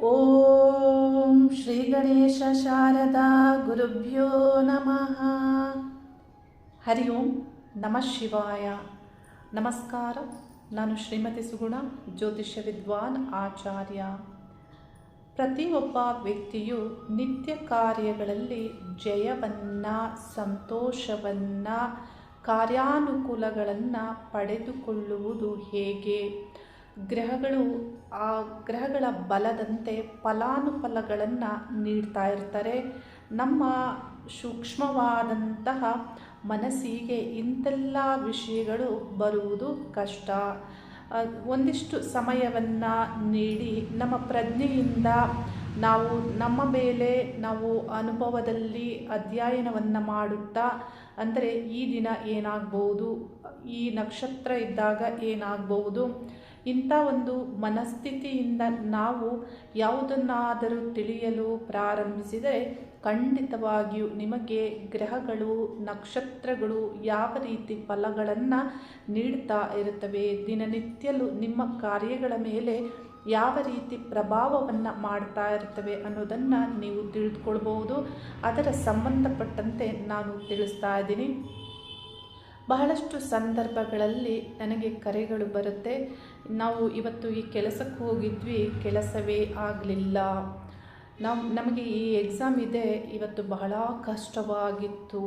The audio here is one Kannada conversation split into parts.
ಓಂ ಶ್ರೀ ಗಣೇಶ ಶಾರದಾ ಗುರುಭ್ಯೋ ನಮಃ. ಹರಿ ಓಂ ನಮಃ ಶಿವಾಯ. ನಮಸ್ಕಾರ. ನಾನು ಶ್ರೀಮತಿ ಸುಗುಣ, ಜ್ಯೋತಿಷ್ಯ ವಿದ್ವಾನ್ ಆಚಾರ್ಯ. ಪ್ರತಿಯೊಬ್ಬ ವ್ಯಕ್ತಿಯು ನಿತ್ಯ ಕಾರ್ಯಗಳಲ್ಲಿ ಜಯವನ್ನು, ಸಂತೋಷವನ್ನು, ಕಾರ್ಯಾನುಕೂಲಗಳನ್ನು ಪಡೆದುಕೊಳ್ಳುವುದು ಹೇಗೆ? ಗ್ರಹಗಳು ಆ ಗ್ರಹಗಳ ಬಲದಂತೆ ಫಲಾನುಫಲಗಳನ್ನು ನೀಡ್ತಾ ಇರ್ತಾರೆ. ನಮ್ಮ ಸೂಕ್ಷ್ಮವಾದಂತಹ ಮನಸ್ಸಿಗೆ ಇಂತೆಲ್ಲ ವಿಷಯಗಳು ಬರುವುದು ಕಷ್ಟ. ಒಂದಿಷ್ಟು ಸಮಯವನ್ನು ನೀಡಿ ನಮ್ಮ ಪ್ರಜ್ಞೆಯಿಂದ ನಾವು ನಮ್ಮ ಮೇಲೆ ನಾವು ಅನುಭವದಲ್ಲಿ ಅಧ್ಯಯನವನ್ನು ಮಾಡುತ್ತಾ, ಅಂದರೆ ಈ ದಿನ ಏನಾಗ್ಬೋದು, ಈ ನಕ್ಷತ್ರ ಇದ್ದಾಗ ಏನಾಗ್ಬೋದು, ಇಂಥ ಒಂದು ಮನಸ್ಥಿತಿಯಿಂದ ನಾವು ಯಾವುದನ್ನಾದರೂ ತಿಳಿಯಲು ಪ್ರಾರಂಭಿಸಿದರೆ ಖಂಡಿತವಾಗಿಯೂ ನಿಮಗೆ ಗ್ರಹಗಳು, ನಕ್ಷತ್ರಗಳು ಯಾವ ರೀತಿ ಫಲಗಳನ್ನು ನೀಡ್ತಾ ಇರುತ್ತವೆ, ದಿನನಿತ್ಯಲೂ ನಿಮ್ಮ ಕಾರ್ಯಗಳ ಮೇಲೆ ಯಾವ ರೀತಿ ಪ್ರಭಾವವನ್ನು ಮಾಡ್ತಾ ಇರ್ತವೆ ಅನ್ನೋದನ್ನು ನೀವು ತಿಳಿದುಕೊಳ್ಬೋದು. ಅದರ ಸಂಬಂಧಪಟ್ಟಂತೆ ನಾನು ತಿಳಿಸ್ತಾ ಇದ್ದೀನಿ. ಬಹಳಷ್ಟು ಸಂದರ್ಭಗಳಲ್ಲಿ ನನಗೆ ಕರೆಗಳು ಬರುತ್ತೆ. ನಾವು ಇವತ್ತು ಈ ಕೆಲಸಕ್ಕೆ ಹೋಗಿದ್ವಿ, ಕೆಲಸವೇ ಆಗಲಿಲ್ಲ. ನಮಗೆ ಈ ಎಕ್ಸಾಮ್ ಇದೆ, ಇವತ್ತು ಬಹಳ ಕಷ್ಟವಾಗಿತ್ತು.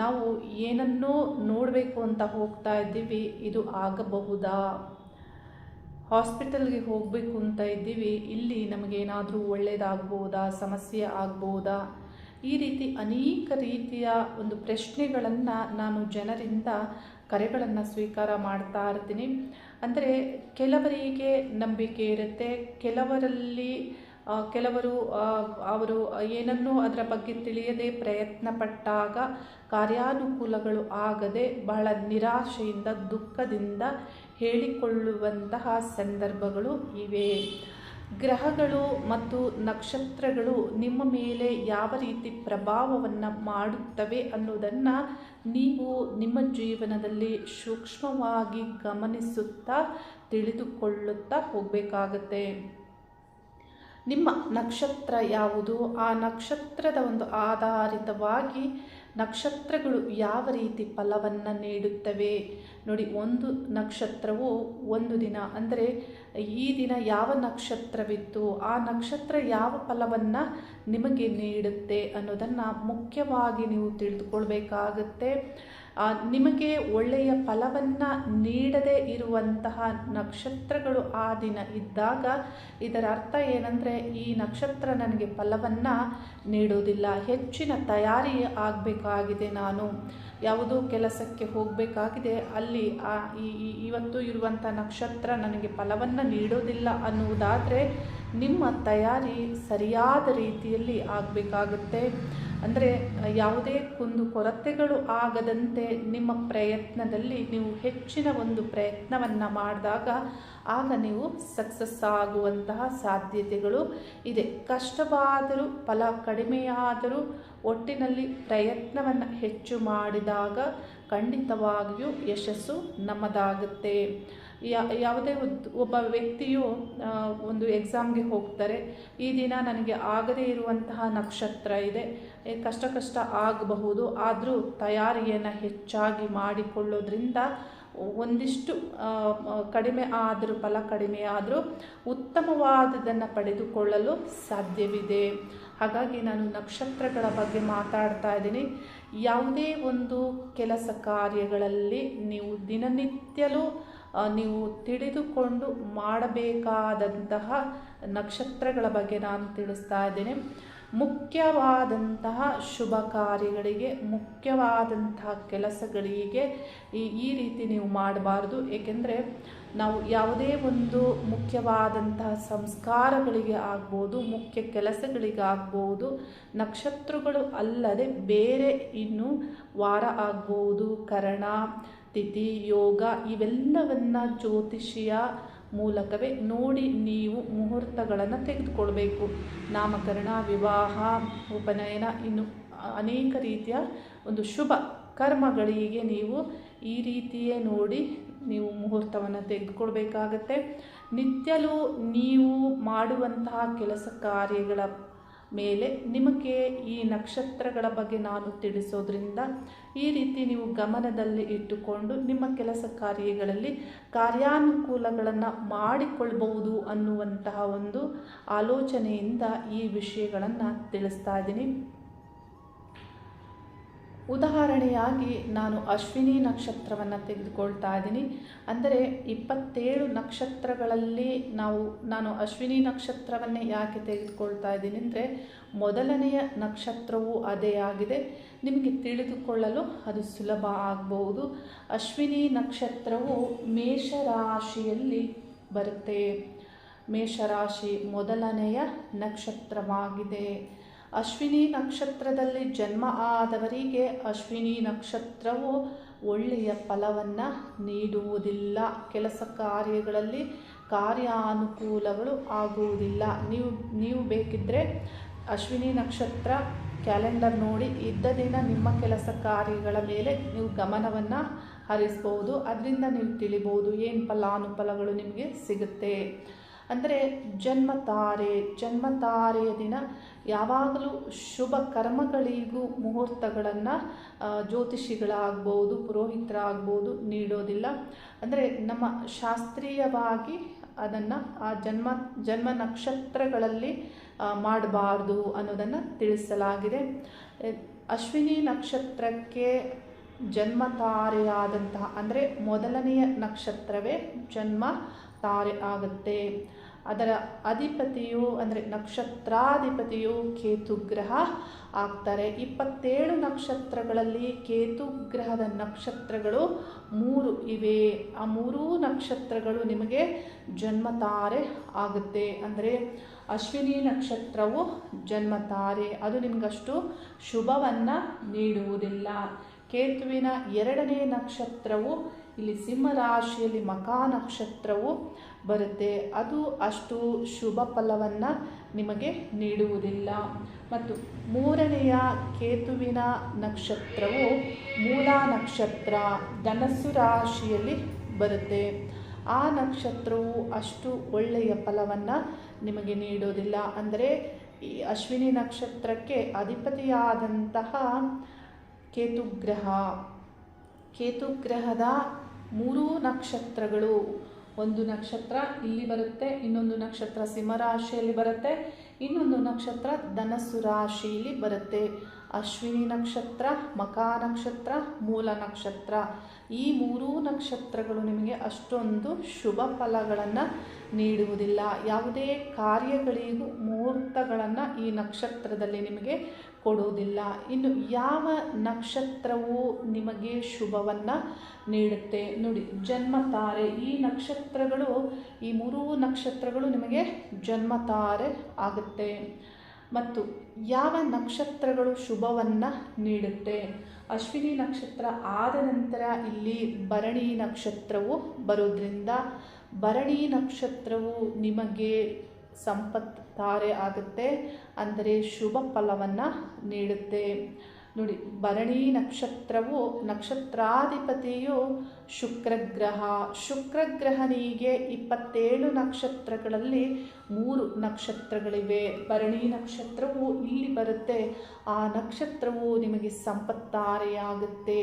ನಾವು ಏನನ್ನೋ ನೋಡಬೇಕು ಅಂತ ಹೋಗ್ತಾ ಇದ್ದೀವಿ, ಇದು ಆಗಬಹುದಾ? ಹಾಸ್ಪಿಟಲ್ಗೆ ಹೋಗಬೇಕು ಅಂತ ಇದ್ದೀವಿ, ಇಲ್ಲಿ ನಮಗೇನಾದರೂ ಒಳ್ಳೆಯದಾಗ್ಬೋದಾ, ಸಮಸ್ಯೆ ಆಗ್ಬೋದಾ? ಈ ರೀತಿ ಅನೇಕ ರೀತಿಯ ಒಂದು ಪ್ರಶ್ನೆಗಳನ್ನು ನಾನು ಜನರಿಂದ ಕರೆಗಳನ್ನು ಸ್ವೀಕಾರ ಮಾಡ್ತಾ ಇರ್ತೀನಿ. ಅಂದರೆ ಕೆಲವರಿಗೆ ನಂಬಿಕೆ ಇರುತ್ತೆ, ಕೆಲವರು ಅವರು ಏನನ್ನೂ ಅದರ ಬಗ್ಗೆ ತಿಳಿಯದೆ ಪ್ರಯತ್ನ ಪಟ್ಟಾಗ ಕಾರ್ಯಾನುಕೂಲಗಳು ಆಗದೆ ಬಹಳ ನಿರಾಶೆಯಿಂದ, ದುಃಖದಿಂದ ಹೇಳಿಕೊಳ್ಳುವಂತಹ ಸಂದರ್ಭಗಳು ಇವೆ. ಗ್ರಹಗಳು ಮತ್ತು ನಕ್ಷತ್ರಗಳು ನಿಮ್ಮ ಮೇಲೆ ಯಾವ ರೀತಿ ಪ್ರಭಾವವನ್ನು ಮಾಡುತ್ತವೆ ಅನ್ನೋದನ್ನು ನೀವು ನಿಮ್ಮ ಜೀವನದಲ್ಲಿ ಸೂಕ್ಷ್ಮವಾಗಿ ಗಮನಿಸುತ್ತಾ ತಿಳಿದುಕೊಳ್ಳುತ್ತಾ ಹೋಗಬೇಕಾಗತ್ತೆ. ನಿಮ್ಮ ನಕ್ಷತ್ರ ಯಾವುದು, ಆ ನಕ್ಷತ್ರದ ಒಂದು ಆಧಾರಿತವಾಗಿ ನಕ್ಷತ್ರಗಳು ಯಾವ ರೀತಿ ಫಲವನ್ನು ನೀಡುತ್ತವೆ ನೋಡಿ. ಒಂದು ನಕ್ಷತ್ರವು ಒಂದು ದಿನ, ಅಂದರೆ ಈ ದಿನ ಯಾವ ನಕ್ಷತ್ರವಿತ್ತು, ಆ ನಕ್ಷತ್ರ ಯಾವ ಫಲವನ್ನು ನಿಮಗೆ ನೀಡುತ್ತೆ ಅನ್ನೋದನ್ನು ಮುಖ್ಯವಾಗಿ ನೀವು ತಿಳಿದುಕೊಳ್ಬೇಕಾಗತ್ತೆ. ನಿಮಗೆ ಒಳ್ಳೆಯ ಫಲವನ್ನು ನೀಡದೇ ಇರುವಂತಹ ನಕ್ಷತ್ರಗಳು ಆ ದಿನ ಇದ್ದಾಗ ಇದರ ಅರ್ಥ ಏನಂದರೆ, ಈ ನಕ್ಷತ್ರ ನನಗೆ ಫಲವನ್ನು ನೀಡೋದಿಲ್ಲ, ಹೆಚ್ಚಿನ ತಯಾರಿ ಆಗಬೇಕಾಗಿದೆ, ನಾನು ಯಾವುದೋ ಕೆಲಸಕ್ಕೆ ಹೋಗಬೇಕಾಗಿದೆ, ಅಲ್ಲಿ ಇವತ್ತು ಇರುವಂಥ ನಕ್ಷತ್ರ ನನಗೆ ಫಲವನ್ನು ನೀಡೋದಿಲ್ಲ ಅನ್ನುವುದಾದರೆ ನಿಮ್ಮ ತಯಾರಿ ಸರಿಯಾದ ರೀತಿಯಲ್ಲಿ ಆಗಬೇಕಾಗುತ್ತೆ. ಅಂದರೆ ಯಾವುದೇ ಕೊರತೆಗಳು ಆಗದಂತೆ ನಿಮ್ಮ ಪ್ರಯತ್ನದಲ್ಲಿ ನೀವು ಹೆಚ್ಚಿನ ಒಂದು ಪ್ರಯತ್ನವನ್ನು ಮಾಡಿದಾಗ ಆಗ ನೀವು ಸಕ್ಸಸ್ ಆಗುವಂತಹ ಸಾಧ್ಯತೆಗಳು ಇದೆ. ಕಷ್ಟವಾದರೂ, ಫಲ ಕಡಿಮೆಯಾದರೂ ಒಟ್ಟಿನಲ್ಲಿ ಪ್ರಯತ್ನವನ್ನು ಹೆಚ್ಚು ಮಾಡಿದಾಗ ಖಂಡಿತವಾಗಿಯೂ ಯಶಸ್ಸು ನಮ್ಮದಾಗುತ್ತೆ. ಯಾವುದೇ ಒಬ್ಬ ವ್ಯಕ್ತಿಯು ಒಂದು ಎಕ್ಸಾಮ್ಗೆ ಹೋಗ್ತಾರೆ, ಈ ದಿನ ನನಗೆ ಆಗದೇ ಇರುವಂತಹ ನಕ್ಷತ್ರ ಇದೆ, ಕಷ್ಟ ಆಗಬಹುದು, ಆದರೂ ತಯಾರಿಯನ್ನು ಹೆಚ್ಚಾಗಿ ಮಾಡಿಕೊಳ್ಳೋದ್ರಿಂದ ಒಂದಿಷ್ಟು ಕಡಿಮೆ ಆದರೂ, ಫಲ ಕಡಿಮೆ ಆದರೂ ಉತ್ತಮವಾದದನ್ನು ಪಡೆದುಕೊಳ್ಳಲು ಸಾಧ್ಯವಿದೆ. ಹಾಗಾಗಿ ನಾನು ನಕ್ಷತ್ರಗಳ ಬಗ್ಗೆ ಮಾತಾಡ್ತಾ ಇದ್ದೀನಿ. ಯಾವುದೇ ಒಂದು ಕೆಲಸ ಕಾರ್ಯಗಳಲ್ಲಿ ನೀವು ದಿನನಿತ್ಯಲೂ ನೀವು ತಿಳಿದುಕೊಂಡು ಮಾಡಬೇಕಾದಂತಹ ನಕ್ಷತ್ರಗಳ ಬಗ್ಗೆ ನಾನು ತಿಳಿಸ್ತಾ ಇದ್ದೇನೆ. ಮುಖ್ಯವಾದಂತಹ ಶುಭ ಕಾರ್ಯಗಳಿಗೆ, ಮುಖ್ಯವಾದಂತಹ ಕೆಲಸಗಳಿಗೆ ಈ ರೀತಿ ನೀವು ಮಾಡಬಾರ್ದು. ಏಕೆಂದರೆ ನಾವು ಯಾವುದೇ ಒಂದು ಮುಖ್ಯವಾದಂತಹ ಸಂಸ್ಕಾರಗಳಿಗೆ ಆಗ್ಬೋದು, ಮುಖ್ಯ ಕೆಲಸಗಳಿಗೆ ಆಗ್ಬೋದು, ನಕ್ಷತ್ರಗಳು ಅಲ್ಲದೆ ಬೇರೆ ಇನ್ನು ವಾರ ಆಗ್ಬೋದು, ಕರಣ, ತಿಥಿ, ಯೋಗ ಇವೆಲ್ಲವನ್ನು ಜ್ಯೋತಿಷಿಯ ಮೂಲಕವೇ ನೋಡಿ ನೀವು ಮುಹೂರ್ತಗಳನ್ನು ತೆಗೆದುಕೊಳ್ಬೇಕು. ನಾಮಕರಣ, ವಿವಾಹ, ಉಪನಯನ, ಇನ್ನು ಅನೇಕ ರೀತಿಯ ಒಂದು ಶುಭ ಕರ್ಮಗಳಿಗೆ ನೀವು ಈ ರೀತಿಯೇ ನೋಡಿ ನೀವು ಮುಹೂರ್ತವನ್ನು ತೆಗೆದುಕೊಳ್ಬೇಕಾಗತ್ತೆ. ನಿತ್ಯಲೂ ನೀವು ಮಾಡುವಂತಹ ಕೆಲಸ ಕಾರ್ಯಗಳ ಮೇಲೆ ನಿಮಗೆ ಈ ನಕ್ಷತ್ರಗಳ ಬಗ್ಗೆ ನಾನು ತಿಳಿಸೋದ್ರಿಂದ ಈ ರೀತಿ ನೀವು ಗಮನದಲ್ಲಿ ಇಟ್ಟುಕೊಂಡು ನಿಮ್ಮ ಕೆಲಸ ಕಾರ್ಯಗಳಲ್ಲಿ ಕಾರ್ಯಾನುಕೂಲಗಳನ್ನು ಮಾಡಿಕೊಳ್ಬಹುದು ಅನ್ನುವಂತಹ ಒಂದು ಆಲೋಚನೆಯಿಂದ ಈ ವಿಷಯಗಳನ್ನು ತಿಳಿಸ್ತಾ ಇದ್ದೀನಿ. ಉದಾಹರಣೆಯಾಗಿ ನಾನು ಅಶ್ವಿನಿ ನಕ್ಷತ್ರವನ್ನು ತೆಗೆದುಕೊಳ್ತಾ ಇದ್ದೀನಿ. ಅಂದರೆ 27 ನಕ್ಷತ್ರಗಳಲ್ಲಿ ನಾನು ಅಶ್ವಿನಿ ನಕ್ಷತ್ರವನ್ನೇ ಯಾಕೆ ತೆಗೆದುಕೊಳ್ತಾ ಇದ್ದೀನಿ ಅಂದರೆ ಮೊದಲನೆಯ ನಕ್ಷತ್ರವೂ ಅದೇ ಆಗಿದೆ. ನಿಮಗೆ ತಿಳಿದುಕೊಳ್ಳಲು ಅದು ಸುಲಭ ಆಗಬಹುದು. ಅಶ್ವಿನಿ ನಕ್ಷತ್ರವು ಮೇಷರಾಶಿಯಲ್ಲಿ ಬರುತ್ತೆ. ಮೇಷರಾಶಿ ಮೊದಲನೆಯ ನಕ್ಷತ್ರವಾಗಿದೆ. ಅಶ್ವಿನಿ ನಕ್ಷತ್ರದಲ್ಲಿ ಜನ್ಮ ಆದವರಿಗೆ ಅಶ್ವಿನಿ ನಕ್ಷತ್ರವು ಒಳ್ಳೆಯ ಫಲವನ್ನು ನೀಡುವುದಿಲ್ಲ. ಕೆಲಸ ಕಾರ್ಯಗಳಲ್ಲಿ ಕಾರ್ಯಾನುಕೂಲಗಳು ಆಗುವುದಿಲ್ಲ. ನೀವು ಬೇಕಿದ್ದರೆ ಅಶ್ವಿನಿ ನಕ್ಷತ್ರ ಕ್ಯಾಲೆಂಡರ್ ನೋಡಿ ಇದ್ದ ದಿನ ನಿಮ್ಮ ಕೆಲಸ ಕಾರ್ಯಗಳ ಮೇಲೆ ನೀವು ಗಮನವನ್ನು ಹರಿಸ್ಬೋದು. ಅದರಿಂದ ನೀವು ತಿಳಿಬೋದು ಏನು ಫಲಾನುಫಲಗಳು ನಿಮಗೆ ಸಿಗುತ್ತೆ. ಅಂದರೆ ಜನ್ಮತಾರೆಯ ದಿನ ಯಾವಾಗಲೂ ಶುಭ ಕರ್ಮಗಳಿಗೂ ಮುಹೂರ್ತಗಳನ್ನು ಜ್ಯೋತಿಷಿಗಳಾಗ್ಬೋದು, ಪುರೋಹಿತರಾಗ್ಬೋದು ನೀಡೋದಿಲ್ಲ. ಅಂದರೆ ನಮ್ಮ ಶಾಸ್ತ್ರೀಯವಾಗಿ ಅದನ್ನು ಆ ಜನ್ಮ ನಕ್ಷತ್ರಗಳಲ್ಲಿ ಮಾಡಬಾರ್ದು ಅನ್ನೋದನ್ನು ತಿಳಿಸಲಾಗಿದೆ. ಅಶ್ವಿನಿ ನಕ್ಷತ್ರಕ್ಕೆ ಜನ್ಮ ತಾರೆಯಾದಂತಹ ಅಂದರೆ ಮೊದಲನೆಯ ನಕ್ಷತ್ರವೇ ಜನ್ಮ ತಾರೆ ಆಗುತ್ತೆ. ಅದರ ಅಧಿಪತಿಯು ಅಂದರೆ ನಕ್ಷತ್ರಾಧಿಪತಿಯು ಕೇತು ಗ್ರಹ ಆಗ್ತಾರೆ. 27 ನಕ್ಷತ್ರಗಳಲ್ಲಿ ಕೇತು ಗ್ರಹದ ನಕ್ಷತ್ರಗಳು 3 ಇವೆ. ಆ 3 ನಕ್ಷತ್ರಗಳು ನಿಮಗೆ ಜನ್ಮತಾರೆ ಆಗುತ್ತೆ. ಅಂದರೆ ಅಶ್ವಿನಿ ನಕ್ಷತ್ರವು ಜನ್ಮತಾರೆ, ಅದು ನಿಮಗಷ್ಟು ಶುಭವನ್ನು ನೀಡುವುದಿಲ್ಲ. ಕೇತುವಿನ 2ನೇ ನಕ್ಷತ್ರವು ಇಲ್ಲಿ ಸಿಂಹರಾಶಿಯಲ್ಲಿ ಮಖಾ ನಕ್ಷತ್ರವು ಬರುತ್ತೆ. ಅದು ಅಷ್ಟು ಶುಭ ಫಲವನ್ನು ನಿಮಗೆ ನೀಡುವುದಿಲ್ಲ. ಮತ್ತು 3ನೆಯ ಕೇತುವಿನ ನಕ್ಷತ್ರವು ಮೂಲ ನಕ್ಷತ್ರ ಧನಸ್ಸು ರಾಶಿಯಲ್ಲಿ ಬರುತ್ತೆ. ಆ ನಕ್ಷತ್ರವು ಅಷ್ಟು ಒಳ್ಳೆಯ ಫಲವನ್ನು ನಿಮಗೆ ನೀಡೋದಿಲ್ಲ. ಅಂದರೆ ಈ ಅಶ್ವಿನಿ ನಕ್ಷತ್ರಕ್ಕೆ ಅಧಿಪತಿಯಾದಂತಹ ಕೇತುಗ್ರಹದ 3 ನಕ್ಷತ್ರಗಳು, ಒಂದು ನಕ್ಷತ್ರ ಇಲ್ಲಿ ಬರುತ್ತೆ, ಇನ್ನೊಂದು ನಕ್ಷತ್ರ ಸಿಂಹರಾಶಿಯಲ್ಲಿ ಬರುತ್ತೆ, ಇನ್ನೊಂದು ನಕ್ಷತ್ರ ಧನಸ್ಸು ರಾಶಿಯಲ್ಲಿ ಬರುತ್ತೆ. ಅಶ್ವಿನಿ ನಕ್ಷತ್ರ, ಮಖಾ ನಕ್ಷತ್ರ, ಮೂಲ ನಕ್ಷತ್ರ, ಈ 3 ನಕ್ಷತ್ರಗಳು ನಿಮಗೆ ಅಷ್ಟೊಂದು ಶುಭ ಫಲಗಳನ್ನು ನೀಡುವುದಿಲ್ಲ. ಯಾವುದೇ ಕಾರ್ಯಗಳಿಗೂ ಮುಹೂರ್ತಗಳನ್ನು ಈ ನಕ್ಷತ್ರದಲ್ಲಿ ನಿಮಗೆ ಕೊಡುವುದಿಲ್ಲ. ಇನ್ನು ಯಾವ ನಕ್ಷತ್ರವು ನಿಮಗೆ ಶುಭವನ್ನು ನೀಡುತ್ತೆ ನೋಡಿ, ಜನ್ಮತಾರೆ. ಈ ನಕ್ಷತ್ರಗಳು, ಈ 3 ನಕ್ಷತ್ರಗಳು ನಿಮಗೆ ಜನ್ಮತಾರೆ ಆಗುತ್ತೆ. ಮತ್ತು ಯಾವ ನಕ್ಷತ್ರಗಳು ಶುಭವನ್ನು ನೀಡುತ್ತೆ? ಅಶ್ವಿನಿ ನಕ್ಷತ್ರ ಆದ ನಂತರ ಇಲ್ಲಿ ಭರಣಿ ನಕ್ಷತ್ರವು ಬರೋದ್ರಿಂದ ಭರಣಿ ನಕ್ಷತ್ರವು ನಿಮಗೆ ಸಂಪತ್ತು ತಾರೆ ಆಗುತ್ತೆ. ಅಂದರೆ ಶುಭ ಫಲವನ್ನು ನೀಡುತ್ತೆ ನೋಡಿ. ಭರಣಿ ನಕ್ಷತ್ರವು ನಕ್ಷತ್ರಾಧಿಪತಿಯು ಶುಕ್ರಗ್ರಹನಿಗೆ 27 ನಕ್ಷತ್ರಗಳಲ್ಲಿ 3 ನಕ್ಷತ್ರಗಳಿವೆ. ಭರಣಿ ನಕ್ಷತ್ರವು ಇಲ್ಲಿ ಬರುತ್ತೆ. ಆ ನಕ್ಷತ್ರವು ನಿಮಗೆ ಸಂಪತ್ತಾರೆಯಾಗುತ್ತೆ.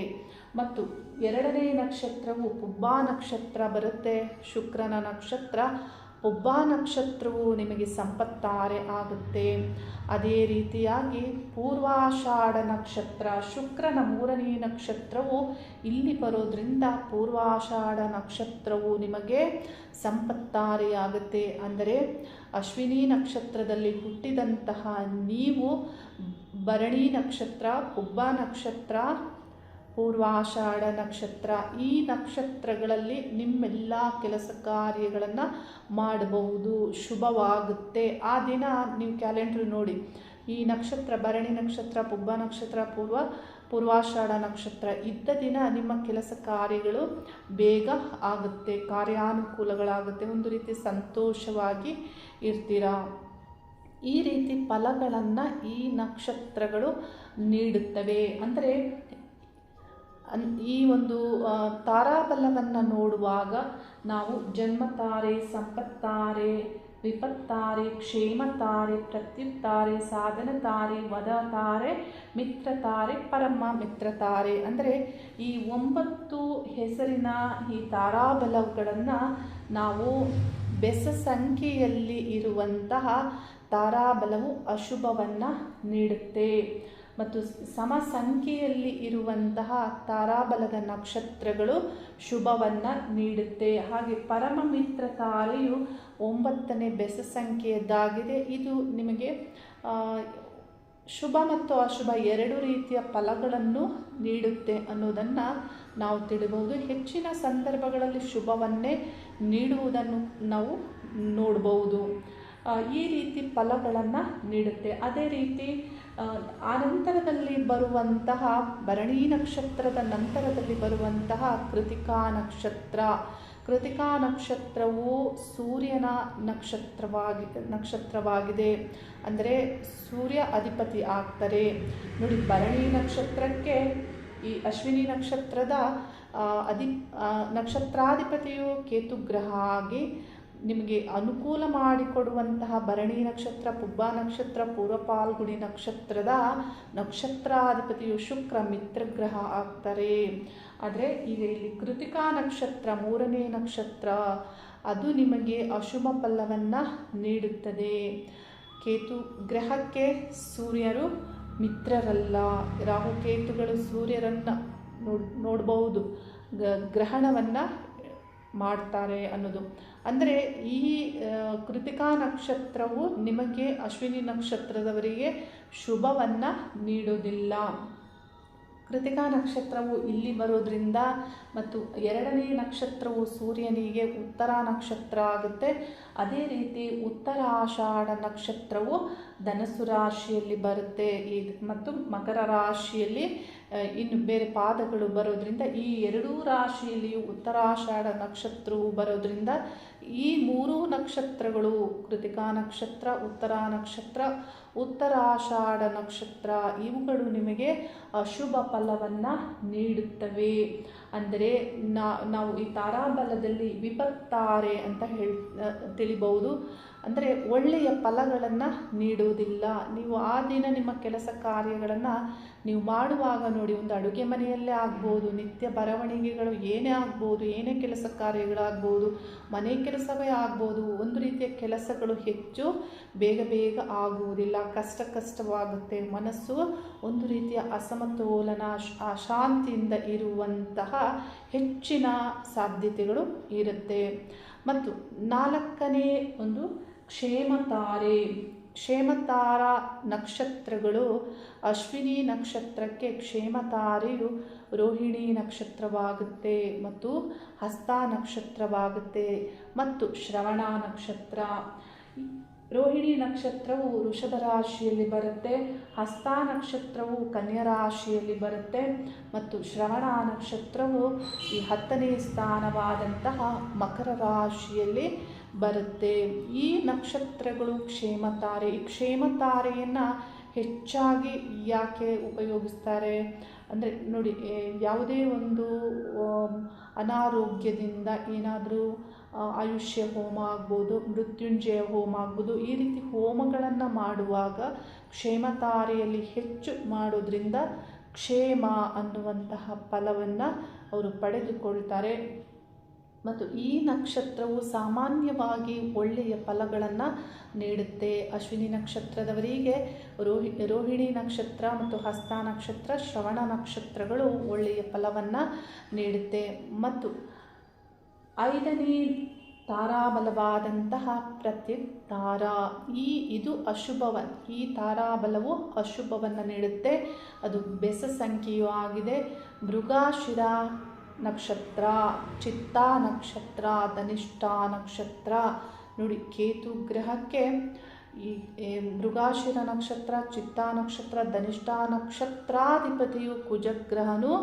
ಮತ್ತು 2ನೇ ನಕ್ಷತ್ರವು ಪುಬ್ಬಾ ನಕ್ಷತ್ರ ಬರುತ್ತೆ. ಶುಕ್ರನ ನಕ್ಷತ್ರ ಪುಬ್ಬಾ ನಕ್ಷತ್ರವು ನಿಮಗೆ ಸಂಪತ್ತಾರೆ ಆಗುತ್ತೆ. ಅದೇ ರೀತಿಯಾಗಿ ಪೂರ್ವಾಷಾಢ ನಕ್ಷತ್ರ, ಶುಕ್ರನ 3ನೇ ನಕ್ಷತ್ರವು ಇಲ್ಲಿ ಬರೋದ್ರಿಂದ ಪೂರ್ವಾಷಾಢ ನಕ್ಷತ್ರವು ನಿಮಗೆ ಸಂಪತ್ತಾರೆಯಾಗುತ್ತೆ. ಅಂದರೆ ಅಶ್ವಿನಿ ನಕ್ಷತ್ರದಲ್ಲಿ ಹುಟ್ಟಿದಂತಹ ನೀವು ಭರಣಿ ನಕ್ಷತ್ರ, ಪುಬ್ಬಾ ನಕ್ಷತ್ರ, ಪೂರ್ವಾಷಾಢ ನಕ್ಷತ್ರ, ಈ ನಕ್ಷತ್ರಗಳಲ್ಲಿ ನಿಮ್ಮೆಲ್ಲ ಕೆಲಸ ಕಾರ್ಯಗಳನ್ನು ಮಾಡಬಹುದು, ಶುಭವಾಗುತ್ತೆ. ಆ ದಿನ ನೀವು ಕ್ಯಾಲೆಂಡರ್ ನೋಡಿ, ಈ ನಕ್ಷತ್ರ ಭರಣಿ ನಕ್ಷತ್ರ, ಪುಬ್ಬ ನಕ್ಷತ್ರ, ಪೂರ್ವಾಷಾಢ ನಕ್ಷತ್ರ ಇದ್ದ ದಿನ ನಿಮ್ಮ ಕೆಲಸ ಕಾರ್ಯಗಳು ಬೇಗ ಆಗುತ್ತೆ, ಕಾರ್ಯಾನುಕೂಲಗಳಾಗುತ್ತೆ, ಒಂದು ರೀತಿ ಸಂತೋಷವಾಗಿ ಇರ್ತೀರಾ. ಈ ರೀತಿ ಫಲಗಳನ್ನು ಈ ನಕ್ಷತ್ರಗಳು ನೀಡುತ್ತವೆ. ಅಂದರೆ ಈ ಒಂದು ತಾರಾಬಲವನ್ನು ನೋಡುವಾಗ ನಾವು ಜನ್ಮತಾರೆ, ಸಂಪತ್ತಾರೆ, ವಿಪತ್ತಾರೆ, ಕ್ಷೇಮತಾರೆ, ಪ್ರತ್ಯುತ್ತಾರೆ, ಸಾಧನತಾರೆ, ವದತಾರೆ, ಮಿತ್ರತಾರೆ, ಪರಮ ಮಿತ್ರತಾರೆ. ಅಂದರೆ ಈ 9 ಹೆಸರಿನ ಈ ತಾರಾಬಲಗಳನ್ನು ನಾವು ಬೆಸ ಸಂಖ್ಯೆಯಲ್ಲಿ ಇರುವಂತಹ ತಾರಾಬಲವು ಅಶುಭವನ್ನು ನೀಡುತ್ತೆ ಮತ್ತು ಸಮ ಸಂಖ್ಯೆಯಲ್ಲಿ ಇರುವಂತಹ ತಾರಾಬಲದ ನಕ್ಷತ್ರಗಳು ಶುಭವನ್ನು ನೀಡುತ್ತೆ. ಹಾಗೆ ಪರಮ ಮಿತ್ರ ತಾರೆಯು 9ನೇ ಬೆಸ ಸಂಖ್ಯೆಯದ್ದಾಗಿದೆ. ಇದು ನಿಮಗೆ ಶುಭ ಮತ್ತು ಅಶುಭ 2 ರೀತಿಯ ಫಲಗಳನ್ನು ನೀಡುತ್ತೆ ಅನ್ನೋದನ್ನು ನಾವು ತಿಳಿಬಹುದು. ಹೆಚ್ಚಿನ ಸಂದರ್ಭಗಳಲ್ಲಿ ಶುಭವನ್ನೇ ನೀಡುವುದನ್ನು ನಾವು ನೋಡ್ಬೋದು. ಈ ರೀತಿ ಫಲಗಳನ್ನು ನೀಡುತ್ತೆ. ಅದೇ ರೀತಿ ಆನಂತರದಲ್ಲಿ ಬರುವಂತಹ ಭರಣಿ ನಕ್ಷತ್ರದ ನಂತರದಲ್ಲಿ ಬರುವಂತಹ ಕೃತಿಕಾ ನಕ್ಷತ್ರ. ಕೃತಿಕಾ ನಕ್ಷತ್ರವು ಸೂರ್ಯನ ನಕ್ಷತ್ರವಾಗಿದೆ. ಅಂದರೆ ಸೂರ್ಯ ಅಧಿಪತಿ ಆಗ್ತಾರೆ. ನೋಡಿ, ಭರಣಿ ನಕ್ಷತ್ರಕ್ಕೆ ಈ ಅಶ್ವಿನಿ ನಕ್ಷತ್ರದ ನಕ್ಷತ್ರಾಧಿಪತಿಯು ಕೇತುಗ್ರಹ ಆಗಿ ನಿಮಗೆ ಅನುಕೂಲ ಮಾಡಿಕೊಡುವಂತಹ ಭರಣಿ ನಕ್ಷತ್ರ, ಪುಬ್ಬ ನಕ್ಷತ್ರ, ಪೂರ್ವ ಫಾಲ್ಗುಣಿ ನಕ್ಷತ್ರದ ನಕ್ಷತ್ರಾಧಿಪತಿಯು ಶುಕ್ರ ಮಿತ್ರಗ್ರಹ ಆಗ್ತಾರೆ. ಆದರೆ ಈಗ ಇಲ್ಲಿ ಕೃತಿಕಾ ನಕ್ಷತ್ರ 3ನೇ ನಕ್ಷತ್ರ, ಅದು ನಿಮಗೆ ಅಶುಭ ಫಲವನ್ನು ನೀಡುತ್ತದೆ. ಕೇತು ಗ್ರಹಕ್ಕೆ ಸೂರ್ಯರು ಮಿತ್ರರಲ್ಲ. ರಾಹುಕೇತುಗಳು ಸೂರ್ಯರನ್ನು ನೋಡಬಹುದು, ಗ್ರಹಣವನ್ನು ಮಾಡ್ತಾರೆ ಅನ್ನೋದು. ಅಂದರೆ ಈ ಕೃತಿಕಾ ನಕ್ಷತ್ರವು ನಿಮಗೆ ಅಶ್ವಿನಿ ನಕ್ಷತ್ರದವರಿಗೆ ಶುಭವನ್ನು ನೀಡೋದಿಲ್ಲ. ಕೃತಿಕಾ ನಕ್ಷತ್ರವು ಇಲ್ಲಿ ಬರೋದ್ರಿಂದ ಮತ್ತು 2ನೇ ನಕ್ಷತ್ರವು ಸೂರ್ಯನಿಗೆ ಉತ್ತರ ನಕ್ಷತ್ರ ಆಗುತ್ತೆ. ಅದೇ ರೀತಿ ಉತ್ತರಾಷಾಢ ನಕ್ಷತ್ರವು ಧನಸ್ಸು ರಾಶಿಯಲ್ಲಿ ಬರುತ್ತೆ ಮತ್ತು ಮಕರ ರಾಶಿಯಲ್ಲಿ ಇನ್ನು ಬೇರೆ ಪಾದಗಳು ಬರೋದ್ರಿಂದ ಈ 2 ರಾಶಿಯಲ್ಲಿಯೂ ಉತ್ತರಾಷಾಢ ನಕ್ಷತ್ರವು ಬರೋದ್ರಿಂದ ಈ 3 ನಕ್ಷತ್ರಗಳು ಕೃತಿಕಾ ನಕ್ಷತ್ರ, ಉತ್ತರ ನಕ್ಷತ್ರ, ಉತ್ತರಾಷಾಢ ನಕ್ಷತ್ರ ಇವುಗಳು ನಿಮಗೆ ಅಶುಭ ಫಲವನ್ನು ನೀಡುತ್ತವೆ. ಅಂದರೆ ನಾವು ಈ ತಾರಾಬಲದಲ್ಲಿ ವಿಪತ್ತಾರೆ ಅಂತ ತಿಳಿಬಹುದು. ಅಂದರೆ ಒಳ್ಳೆಯ ಫಲಗಳನ್ನು ನೀಡುವುದಿಲ್ಲ. ನೀವು ಆ ದಿನ ನಿಮ್ಮ ಕೆಲಸ ಕಾರ್ಯಗಳನ್ನು ನೀವು ಮಾಡುವಾಗ ನೋಡಿ, ಒಂದು ಅಡುಗೆ ಮನೆಯಲ್ಲೇ ಆಗ್ಬೋದು, ನಿತ್ಯ ಬರವಣಿಗೆಗಳು ಏನೇ ಆಗ್ಬೋದು, ಏನೇ ಕೆಲಸ ಕಾರ್ಯಗಳಾಗ್ಬೋದು, ಮನೆ ಕೆಲಸವೇ ಆಗ್ಬೋದು, ಒಂದು ರೀತಿಯ ಕೆಲಸಗಳು ಹೆಚ್ಚು ಬೇಗ ಆಗುವುದಿಲ್ಲ, ಕಷ್ಟವಾಗುತ್ತೆ. ಮನಸ್ಸು ಒಂದು ರೀತಿಯ ಅಸಮತೋಲನ, ಅಶಾಂತಿಯಿಂದ ಇರುವಂತಹ ಹೆಚ್ಚಿನ ಸಾಧ್ಯತೆಗಳು ಇರುತ್ತೆ. ಮತ್ತು 4ನೇ ಒಂದು ಕ್ಷೇಮತಾರೆ. ಕ್ಷೇಮತಾರ ನಕ್ಷತ್ರಗಳು ಅಶ್ವಿನಿ ನಕ್ಷತ್ರಕ್ಕೆ ಕ್ಷೇಮತಾರೆಯು ರೋಹಿಣಿ ನಕ್ಷತ್ರವಾಗುತ್ತೆ ಮತ್ತು ಹಸ್ತ ನಕ್ಷತ್ರವಾಗುತ್ತೆ ಮತ್ತು ಶ್ರವಣ ನಕ್ಷತ್ರ. ರೋಹಿಣಿ ನಕ್ಷತ್ರವು ವೃಷಭ ರಾಶಿಯಲ್ಲಿ ಬರುತ್ತೆ, ಹಸ್ತ ನಕ್ಷತ್ರವು ಕನ್ಯಾ ರಾಶಿಯಲ್ಲಿ ಬರುತ್ತೆ ಮತ್ತು ಶ್ರವಣ ನಕ್ಷತ್ರವು ಈ 10ನೇ ಸ್ಥಾನವಾದಂತಹ ಮಕರ ರಾಶಿಯಲ್ಲಿ ಬರುತ್ತೆ. ಈ ನಕ್ಷತ್ರಗಳು ಕ್ಷೇಮತಾರೆ. ಈ ಕ್ಷೇಮತಾರೆಯನ್ನು ಹೆಚ್ಚಾಗಿ ಯಾಕೆ ಉಪಯೋಗಿಸ್ತಾರೆ ಅಂದರೆ ನೋಡಿ, ಯಾವುದೇ ಒಂದು ಅನಾರೋಗ್ಯದಿಂದ ಏನಾದರೂ ಆಯುಷ್ಯ ಹೋಮ ಆಗ್ಬೋದು, ಮೃತ್ಯುಂಜಯ ಹೋಮ ಆಗ್ಬೋದು, ಈ ರೀತಿ ಹೋಮಗಳನ್ನು ಮಾಡುವಾಗ ಕ್ಷೇಮತಾರೆಯಲ್ಲಿ ಹೆಚ್ಚು ಮಾಡೋದ್ರಿಂದ ಕ್ಷೇಮ ಅನ್ನುವಂತಹ ಫಲವನ್ನು ಅವರು ಪಡೆದುಕೊಳ್ತಾರೆ. ಮತ್ತು ಈ ನಕ್ಷತ್ರವು ಸಾಮಾನ್ಯವಾಗಿ ಒಳ್ಳೆಯ ಫಲಗಳನ್ನು ನೀಡುತ್ತೆ. ಅಶ್ವಿನಿ ನಕ್ಷತ್ರದವರಿಗೆ ರೋಹಿಣಿ ನಕ್ಷತ್ರ ಮತ್ತು ಹಸ್ತ ನಕ್ಷತ್ರ, ಶ್ರವಣ ನಕ್ಷತ್ರಗಳು ಒಳ್ಳೆಯ ಫಲವನ್ನು ನೀಡುತ್ತೆ. ಮತ್ತು 5ನೇ ತಾರಾಬಲವಾದಂತಹ ಪ್ರತ್ಯುತ್ತಾರ, ಇದು ಈ ತಾರಾಬಲವು ಅಶುಭವನ್ನು ನೀಡುತ್ತೆ. ಅದು ಬೆಸ ಸಂಖ್ಯೆಯೂ ಆಗಿದೆ. ಮೃಗಶಿರ ನಕ್ಷತ್ರ, ಚಿತ್ತಾ ನಕ್ಷತ್ರ, ಧನಿಷ್ಠಾ ನಕ್ಷತ್ರ. ನೋಡಿ, ಕೇತು ಗ್ರಹಕ್ಕೆ ಈ ಮೃಗಶಿರ ನಕ್ಷತ್ರ, ಚಿತ್ತಾ ನಕ್ಷತ್ರ, ಧನಿಷ್ಠಾ ನಕ್ಷತ್ರಾಧಿಪತಿಯು ಕುಜಗ್ರಹನು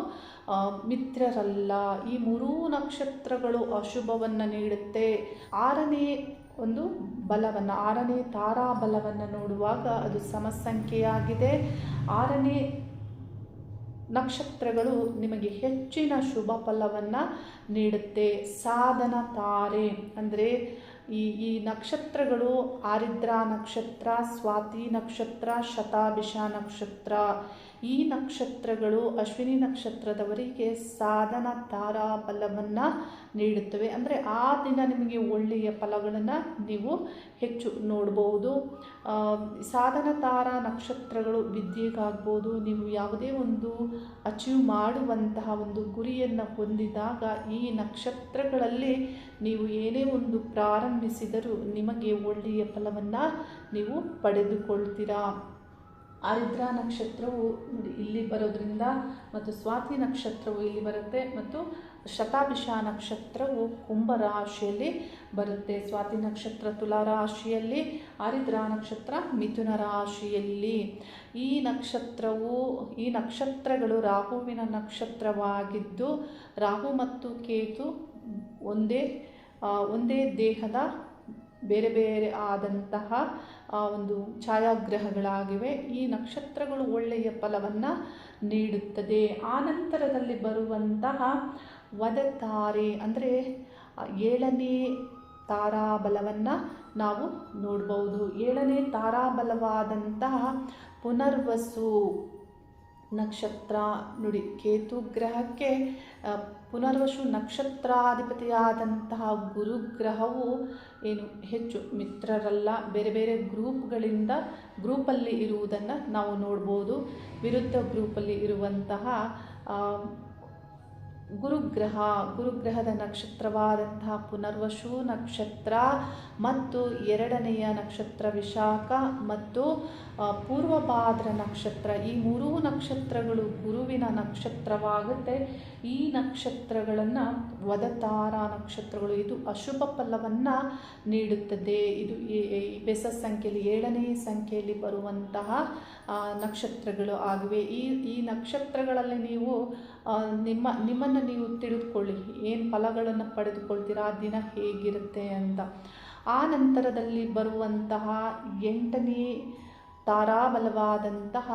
ಮಿತ್ರರಲ್ಲ. ಈ 3 ನಕ್ಷತ್ರಗಳು ಅಶುಭವನ್ನು ನೀಡುತ್ತೆ. 6ನೇ ಒಂದು ಬಲವನ್ನು, 6ನೇ ತಾರಾಬಲವನ್ನು ನೋಡುವಾಗ ಅದು ಸಮಸಂಖ್ಯೆಯಾಗಿದೆ. 6ನೇ ನಕ್ಷತ್ರಗಳು ನಿಮಗೆ ಹೆಚ್ಚಿನ ಶುಭ ಫಲವನ್ನು ನೀಡುತ್ತೆ. ಸಾಧನ ತಾರೆ ಅಂದರೆ ಈ ನಕ್ಷತ್ರಗಳು ಆರಿದ್ರ ನಕ್ಷತ್ರ, ಸ್ವಾತಿ ನಕ್ಷತ್ರ, ಶತಾಭಿಷ ನಕ್ಷತ್ರ. ಈ ನಕ್ಷತ್ರಗಳು ಅಶ್ವಿನಿ ನಕ್ಷತ್ರದವರಿಗೆ ಸಾಧನ ತಾರಾ ಫಲವನ್ನು ನೀಡುತ್ತವೆ. ಅಂದರೆ ಆ ದಿನ ನಿಮಗೆ ಒಳ್ಳೆಯ ಫಲಗಳನ್ನು ನೀವು ಹೆಚ್ಚು ನೋಡ್ಬೋದು. ಸಾಧನ ತಾರಾ ನಕ್ಷತ್ರಗಳು ವಿದ್ಯೆಗಾಗ್ಬೋದು, ನೀವು ಯಾವುದೇ ಒಂದು ಅಚೀವ್ ಮಾಡುವಂತಹ ಒಂದು ಗುರಿಯನ್ನು ಹೊಂದಿದಾಗ ಈ ನಕ್ಷತ್ರಗಳಲ್ಲಿ ನೀವು ಏನೇ ಒಂದು ಪ್ರಾರಂಭಿಸಿದರೂ ನಿಮಗೆ ಒಳ್ಳೆಯ ಫಲವನ್ನು ನೀವು ಪಡೆದುಕೊಳ್ತೀರಾ. ಆರಿದ್ರ ನಕ್ಷತ್ರವು ನೋಡಿ ಇಲ್ಲಿ ಬರೋದ್ರಿಂದ ಮತ್ತು ಸ್ವಾತಿ ನಕ್ಷತ್ರವು ಇಲ್ಲಿ ಬರುತ್ತೆ ಮತ್ತು ಶತಾಭಿಷ ನಕ್ಷತ್ರವು ಕುಂಭ ರಾಶಿಯಲ್ಲಿ ಬರುತ್ತೆ. ಸ್ವಾತಿ ನಕ್ಷತ್ರ ತುಲಾ ರಾಶಿಯಲ್ಲಿ, ಆರಿದ್ರ ನಕ್ಷತ್ರ ಮಿಥುನ ರಾಶಿಯಲ್ಲಿ. ಈ ನಕ್ಷತ್ರಗಳು ರಾಹುವಿನ ನಕ್ಷತ್ರವಾಗಿದ್ದು, ರಾಹು ಮತ್ತು ಕೇತು ಒಂದೇ ದೇಹದ ಬೇರೆ ಬೇರೆ ಆದಂತಹ ಒಂದು ಛಾಯಾಗ್ರಹಗಳಾಗಿವೆ. ಈ ನಕ್ಷತ್ರಗಳು ಒಳ್ಳೆಯ ಫಲವನ್ನು ನೀಡುತ್ತದೆ. ಆನಂತರದಲ್ಲಿ ಬರುವಂತಹ ವದತಾರೆ ಅಂದರೆ 7ನೇ ತಾರಾಬಲವನ್ನು ನಾವು ನೋಡ್ಬೋದು. 7ನೇ ತಾರಾಬಲವಾದಂತಹ ಪುನರ್ವಸು ನಕ್ಷತ್ರ ನೋಡಿ, ಕೇತು ಗ್ರಹಕ್ಕೆ ಪುನರ್ವಸು ನಕ್ಷತ್ರಾಧಿಪತಿಯಾದಂತಹ ಗುರುಗ್ರಹವು ಏನು ಹೆಚ್ಚು ಮಿತ್ರರಲ್ಲ, ಬೇರೆ ಬೇರೆ ಗ್ರೂಪಲ್ಲಿ ಇರುವುದನ್ನು ನಾವು ನೋಡ್ಬೋದು. ವಿರುದ್ಧ ಗ್ರೂಪಲ್ಲಿ ಇರುವಂತಹ ಗುರುಗ್ರಹದ ನಕ್ಷತ್ರವಾದಂತಹ ಪುನರ್ವಸು ನಕ್ಷತ್ರ ಮತ್ತು 2ನೆಯ ನಕ್ಷತ್ರ ವಿಶಾಖ ಮತ್ತು ಪೂರ್ವಭಾದ್ರ ನಕ್ಷತ್ರ, ಈ 3 ನಕ್ಷತ್ರಗಳು ಗುರುವಿನ ನಕ್ಷತ್ರವಾಗುತ್ತೆ. ಈ ನಕ್ಷತ್ರಗಳನ್ನು ವದತಾರ ನಕ್ಷತ್ರಗಳು, ಇದು ಅಶುಭ ಫಲವನ್ನು ನೀಡುತ್ತದೆ. ಇದು ಬೆಸ ಸಂಖ್ಯೆಯಲ್ಲಿ 7ನೇ ಸಂಖ್ಯೆಯಲ್ಲಿ ಬರುವಂತಹ ನಕ್ಷತ್ರಗಳು ಆಗಿವೆ. ಈ ನಕ್ಷತ್ರಗಳಲ್ಲಿ ನೀವು ನಿಮ್ಮನ್ನು ನೀವು ತಿಳಿದುಕೊಳ್ಳಿ, ಏನು ಫಲಗಳನ್ನು ಪಡೆದುಕೊಳ್ತೀರಾ, ಆ ದಿನ ಹೇಗಿರುತ್ತೆ ಅಂತ. ಆ ನಂತರದಲ್ಲಿ ಬರುವಂತಹ 8ನೇ ತಾರಾಬಲವಾದಂತಹ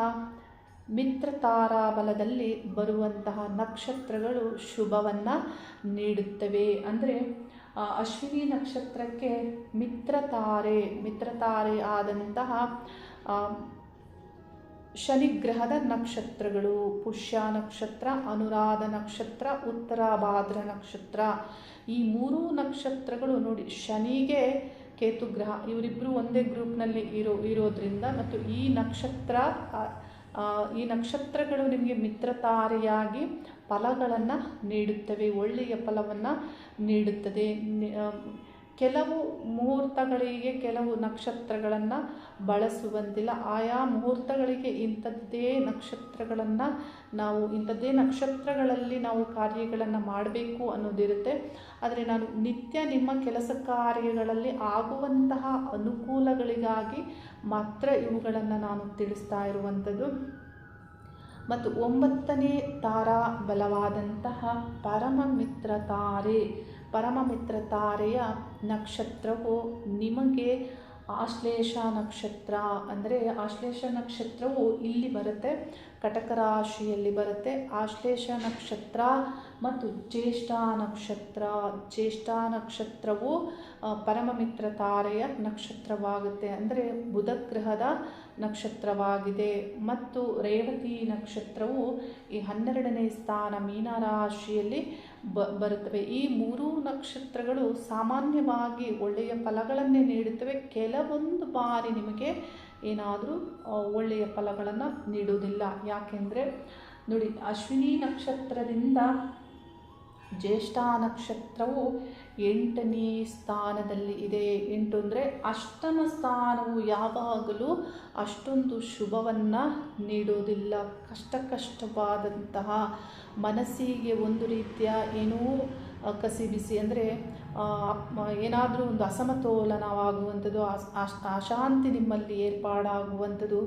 ಮಿತ್ರ ತಾರಾಬಲದಲ್ಲಿ ಬರುವಂತಹ ನಕ್ಷತ್ರಗಳು ಶುಭವನ್ನು ನೀಡುತ್ತವೆ. ಅಂದರೆ ಅಶ್ವಿನಿ ನಕ್ಷತ್ರಕ್ಕೆ ಮಿತ್ರತಾರೆ ಆದಂತಹ ಶನಿಗ್ರಹದ ನಕ್ಷತ್ರಗಳು ಪುಷ್ಯ ನಕ್ಷತ್ರ, ಅನುರಾಧ ನಕ್ಷತ್ರ, ಉತ್ತರಾಭಾದ್ರ ನಕ್ಷತ್ರ. ಈ 3 ನಕ್ಷತ್ರಗಳು ನೋಡಿ, ಶನಿಗೆ ಕೇತು ಗ್ರಹ ಇವರಿಬ್ಬರು ಒಂದೇ ಗ್ರೂಪ್ನಲ್ಲಿ ಇರೋದ್ರಿಂದ ಮತ್ತು ಈ ನಕ್ಷತ್ರಗಳು ನಿಮಗೆ ಮಿತ್ರತಾರೆಯಾಗಿ ಫಲಗಳನ್ನು ನೀಡುತ್ತವೆ, ಒಳ್ಳೆಯ ಫಲವನ್ನು ನೀಡುತ್ತದೆ. ಕೆಲವು ಮುಹೂರ್ತಗಳಿಗೆ ಕೆಲವು ನಕ್ಷತ್ರಗಳನ್ನು ಬಳಸುವಂತಿಲ್ಲ. ಆಯಾ ಮುಹೂರ್ತಗಳಿಗೆ ಇಂಥದ್ದೇ ನಕ್ಷತ್ರಗಳಲ್ಲಿ ನಾವು ಕಾರ್ಯಗಳನ್ನು ಮಾಡಬೇಕು ಅನ್ನೋದಿರುತ್ತೆ. ಆದರೆ ನಾನು ನಿತ್ಯ ನಿಮ್ಮ ಕೆಲಸ ಕಾರ್ಯಗಳಲ್ಲಿ ಆಗುವಂತಹ ಅನುಕೂಲಗಳಿಗಾಗಿ ಮಾತ್ರ ಇವುಗಳನ್ನು ನಾನು ತಿಳಿಸ್ತಾ ಇರುವಂಥದ್ದು. ಮತ್ತು 9ನೇ ತಾರಾ ಬಲವಾದಂತಹ ಪರಮಮಿತ್ರ ತಾರೆಯ ನಕ್ಷತ್ರವು ನಿಮಗೆ ಆಶ್ಲೇಷ ನಕ್ಷತ್ರ. ಅಂದರೆ ಆಶ್ಲೇಷ ನಕ್ಷತ್ರವು ಇಲ್ಲಿ ಬರುತ್ತೆ, ಕಟಕ ರಾಶಿಯಲ್ಲಿ ಬರುತ್ತೆ. ಆಶ್ಲೇಷ ನಕ್ಷತ್ರ ಮತ್ತು ಜ್ಯೇಷ್ಠ ನಕ್ಷತ್ರವು ಪರಮಮಿತ್ರ ತಾರೆಯ ನಕ್ಷತ್ರವಾಗುತ್ತೆ. ಅಂದರೆ ಬುಧ ಗ್ರಹದ ನಕ್ಷತ್ರವಾಗಿದೆ. ಮತ್ತು ರೇವತಿ ನಕ್ಷತ್ರವು ಈ 12ನೇ ಸ್ಥಾನ ಮೀನ ರಾಶಿಯಲ್ಲಿ ಬರುತ್ತವೆ. ಈ 3 ನಕ್ಷತ್ರಗಳು ಸಾಮಾನ್ಯವಾಗಿ ಒಳ್ಳೆಯ ಫಲಗಳನ್ನೇ ನೀಡುತ್ತವೆ. ಕೆಲವೊಂದು ಬಾರಿ ನಿಮಗೆ ಏನಾದರೂ ಒಳ್ಳೆಯ ಫಲಗಳನ್ನು ನೀಡುವುದಿಲ್ಲ. ಯಾಕೆಂದರೆ ನೋಡಿ, ಅಶ್ವಿನಿ ನಕ್ಷತ್ರದಿಂದ ಜ್ಯೇಷ್ಠ ನಕ್ಷತ್ರವು 8ನೇ ಸ್ಥಾನದಲ್ಲಿ ಇದೆ. 8 ಅಂದರೆ ಅಷ್ಟಮ ಸ್ಥಾನವು ಯಾವಾಗಲೂ ಅಷ್ಟೊಂದು ಶುಭವನ್ನು ನೀಡೋದಿಲ್ಲ. ಕಷ್ಟವಾದಂತಹ ಮನಸ್ಸಿಗೆ ಒಂದು ರೀತಿಯ ಏನೋ ಕಸಿಬಿಸಿ, ಅಂದರೆ ಏನಾದರೂ ಒಂದು ಅಸಮತೋಲನವಾಗುವಂಥದ್ದು, ಅಶಾಂತಿ ನಿಮ್ಮಲ್ಲಿ ಏರ್ಪಾಡಾಗುವಂಥದ್ದು,